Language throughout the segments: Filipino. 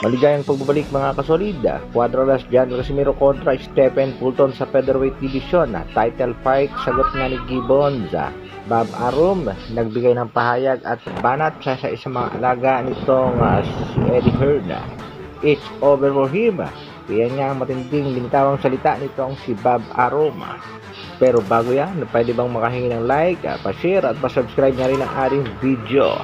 Maligayang pagbabalik mga kasolid. Cuadro-Las Jan Casimiro kontra Stephen Fulton sa featherweight division. Title fight, sagot nga ni Gibbons. Bob Arum nagbigay ng pahayag at banat sa isang mga alaga nitong si Eddie Hearn. It's over for him. Kaya nga ang matinding binitawang salita nitong si Bob Arum. Pero bago yan, pwede bang makahingi ng like, pa-share at pa-subscribe na rin ang ating video.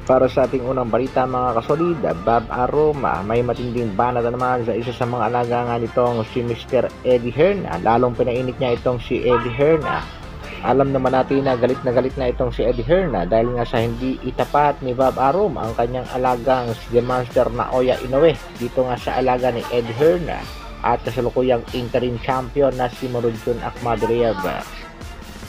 Para sa ating unang balita mga kasolid, Bob Arum may matinding banat naman sa isa sa mga alaga nga nitong si Mr. Eddie Hearn. Lalong pinainit niya itong si Eddie Hearn. Alam naman natin na galit na itong si Eddie Hearn dahil nga sa hindi itapat ni Bob Arum ang kanyang alagang si The Monster Naoya Inoue dito nga sa alaga ni Eddie Hearn at kasalukuyang interim champion na si Murodjon Akhmadriev.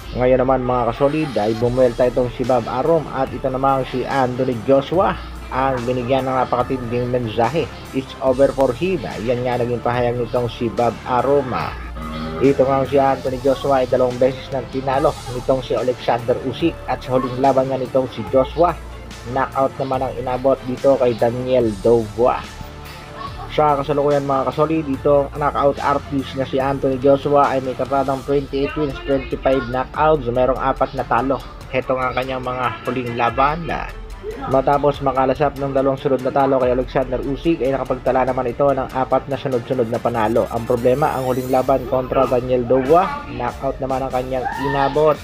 Ngayon naman mga kasolid ay bumuelta itong si Bob Arum at ito namang si Anthony Joshua ang binigyan ng napakatinding mensahe. It's over for him. Yan nga naging pahayag nitong si Bob Arum. Ito nga si Anthony Joshua ay 2 beses nang tinalo nitong si Alexander Usyk at sa huling laban nga nitong si Joshua, knockout naman ang inabot dito kay Daniel Dubois. Sa kasalukuyan mga kasolid, itong knockout artist na si Anthony Joshua ay may kartadang 28 wins, 25 knockouts, mayroong 4 na talo. Ito nga ang kanyang mga huling laban. Matapos makalasap ng 2 sunod na talo kay Alexander Usyk ay nakapagtala naman ito ng 4 na sunod-sunod na panalo. Ang problema, ang huling laban kontra Daniel Dubois, knockout naman ang kanyang inabot.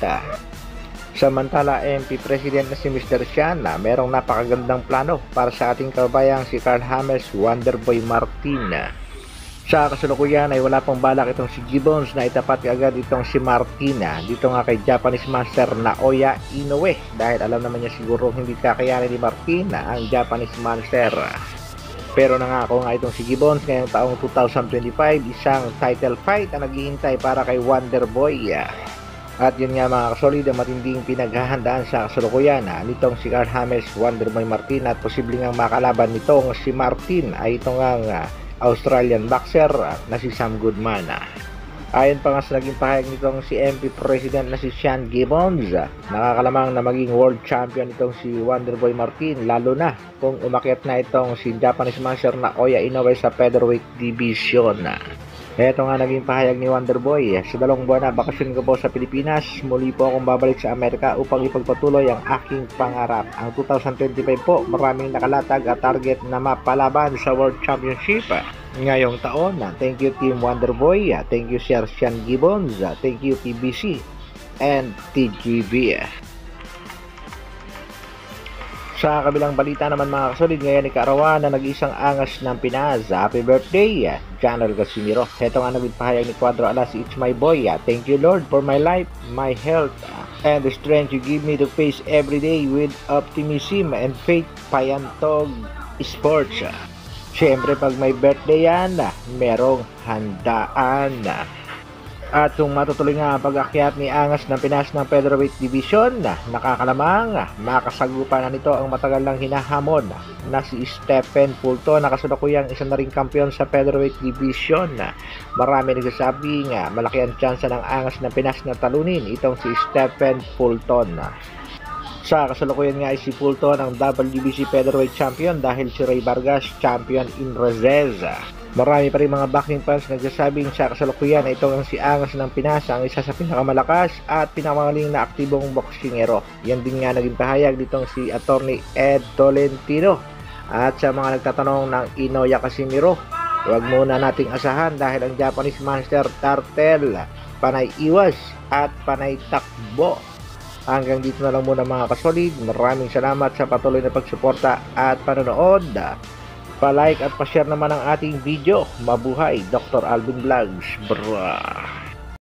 Samantala, MP President na si Mr. Siana, merong napakagandang plano para sa ating kabayang si Carl James Wonderboy Martin. Sa kasalukuyan ay wala pang balak itong si Gibbons na itapat agad itong si Martin dito nga kay Japanese Master Naoya Inoue dahil alam naman niya siguro hindi kakayanin ni Martin ang Japanese Master. Pero nangako nga itong si Gibbons ngayong taong 2025 isang title fight ang naghihintay para kay Wonderboy. At yun nga mga kasolid, matinding pinaghahandaan sa kasalukuyan nitong si Carl James Wonderboy Martin at posibleng ang makalaban nitong si Martin ay itong Australian boxer na si Sam Goodman. Ayon pa nga sa naging pahayag nitong si MP President na si Sean Gibbons, nakakalamang na maging world champion itong si Wonderboy Martin lalo na kung umakyat na itong si Japanese Master Naoya Inoue sa featherweight division. Ito nga naging pahayag ni Wonderboy, sa 2 buwan na bakasyon ko po sa Pilipinas, muli po akong babalik sa Amerika upang ipagpatuloy ang aking pangarap. Ang 2025 po, maraming nakalatag at target na mapalaban sa World Championship ngayong taon. Thank you Team Wonderboy, thank you Sir Sean Gibbons, thank you PBC and TGV. Sa kabilang balita naman mga kasolid, ngayon ikaarawan na nag-isang angas ng Pinas. Happy birthday, Janel Casimiro. Ito nga naging pahayag ni Cuadro Alas, it's my boy. Thank you Lord for my life, my health, and the strength you give me to face every day with optimism and faith. Payantog Sports. Siyempre pag may birthday yan, merong handaan. At kung matutuloy nga ang pag-akyat ni Angas ng Pinas ng featherweight division, nakakalamang makasagupan na nito ang matagal lang hinahamon na si Stephen Fulton na kasalukuyang isa na ring kampiyon sa featherweight division. Marami nagsasabi nga malaki ang tsansa ng Angas ng Pinas na talunin itong si Stephen Fulton. Sa kasalukuyan nga ay si Fulton ang WBC featherweight champion dahil si Ray Vargas champion in reserve. Marami pa rin mga backing fans nagsasabing sa kasalukuyan ay itong si Angas ng Pinas ang isa sa pinakamalakas at pinakamagaling na aktibong boksingero. Yan din nga naging pahayag ditong si Attorney Ed Tolentino. At sa mga nagtatanong ng Inoya Casimiro, huwag muna nating asahan dahil ang Japanese Master Turtle panay iwas at panay takbo. Hanggang dito na lang muna mga kasolid. Maraming salamat sa patuloy na pagsuporta at panonood. Pa-like at pa-share naman ang ating video. Mabuhay, Dr. Alvin Vlogs. Brah!